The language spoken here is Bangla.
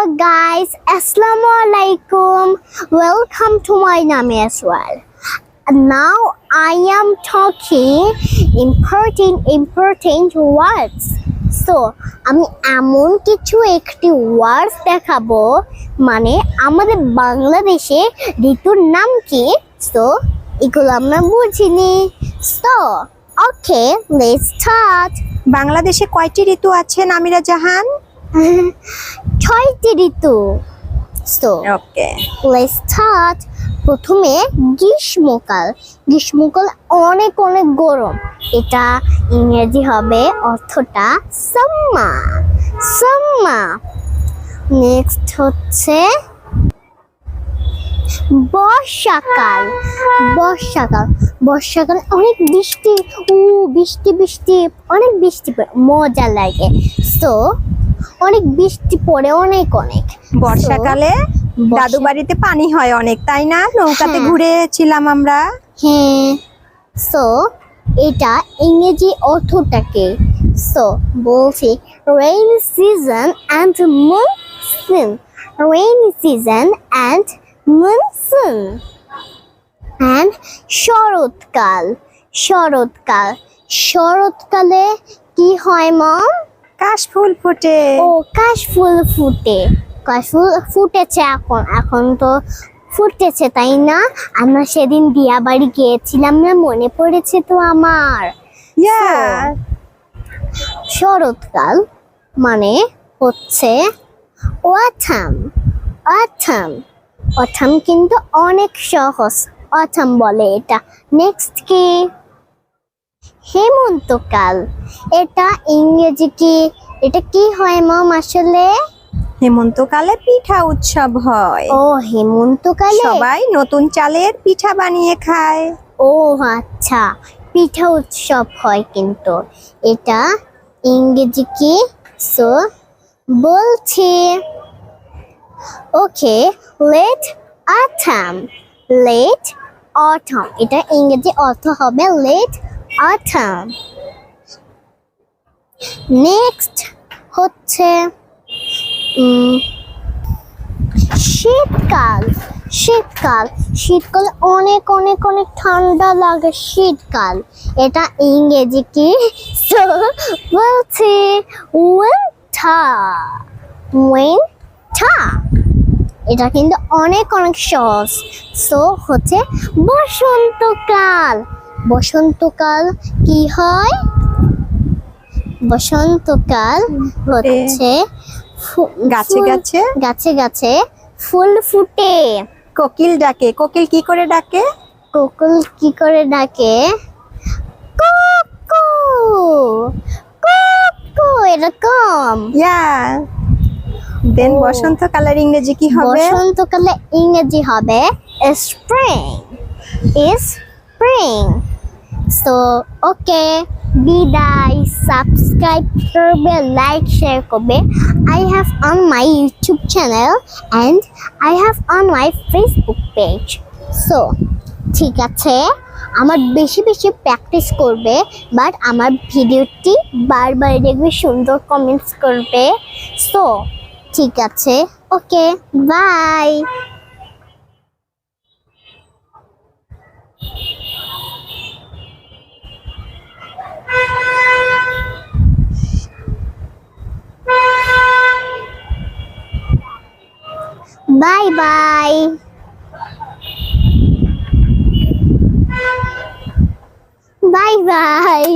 guys, Assalamu alaikum. Welcome to my name as well. Now I am talking important words. So আমি এমন কিছু একটি ওয়ার্ডস দেখাবো মানে আমাদের বাংলাদেশে ঋতুর নাম কি সো এগুলো আমরা বুঝিনি সো ওকে লেটস স্টার্ট বাংলাদেশে কয়টি ঋতু আছে নামিরা জাহান? 6টি ঋতু সো ওকে লেটস স্টার্ট প্রথমে গ্রীষ্মকাল অনেক গরম এটা ইংরেজি হবে অর্থটা সাম্মার নেক্সট হচ্ছে বর্ষাকাল অনেক বৃষ্টি অনেক বৃষ্টি পড়ে মজা লাগে সো অনেক বৃষ্টি পড়ে অনেক বর্ষাকালে দাদু বাড়িতে পানি হয় অনেক, তাই না? নৌকাতে ঘুরেছিলাম আমরা। হ্যাঁ সো এটা ইংরেজি অর্থটাকে সো বলছি rainy season and monsoon and শরৎকালে কি হয় মম? কাশফুল ফোটে। কাশফুল ফুটেছে এখন তো ফুটেছে তাই না? আমরা সেদিন দিয়া বাড়ি গিয়েছিলাম না, মনে পড়েছে তো আমার। শরৎকাল মানে হচ্ছে অথম কিন্তু অনেক সহজ অথম বলে এটা। নেক্সট কি? হেমন্তকাল এটা ইংরেজি কি? এটা কি হয় মম আসলে? হেমন্তকালে পিঠা উৎসব হয়। হেমন্তকালে সবাই নতুন চালের পিঠা বানিয়ে খায়। আচ্ছা, পিঠা উৎসব হয় কিন্তু এটা ইংরেজি কি? সো বলছি ওকে লেট অথম এটা ইংরেজি অর্থ হবে লেট অথম। নেক্সট হচ্ছে শীতকাল অনেক ঠান্ডা লাগে শীতকাল এটা ইংরেজি কি? সো বলছি উইন্টার এটা কিন্তু অনেক সহজ সো হচ্ছে বসন্তকাল কি হয়? বসন্তকাল হচ্ছে গাছে ফুল ফুটে। কোকিল ডাকে। কোকিল কি করে ডাকে? এরকম। দেন বসন্তকালের ইংরেজি কি হবে? বসন্তকালের ইংরেজি হবে স্প্রিং। সো ওকে বিদায়। সাবস্ক্রাইব করবে, লাইক শেয়ার করবে। I have on my YouTube channel and I have on my Facebook page. So ঠিক আছে, আমার বেশি প্র্যাকটিস করবে বাট আমার ভিডিওটি বারবার দেখবে, সুন্দর কমেন্টস করবে। সো ঠিক আছে, ওকে বাই। Bye bye.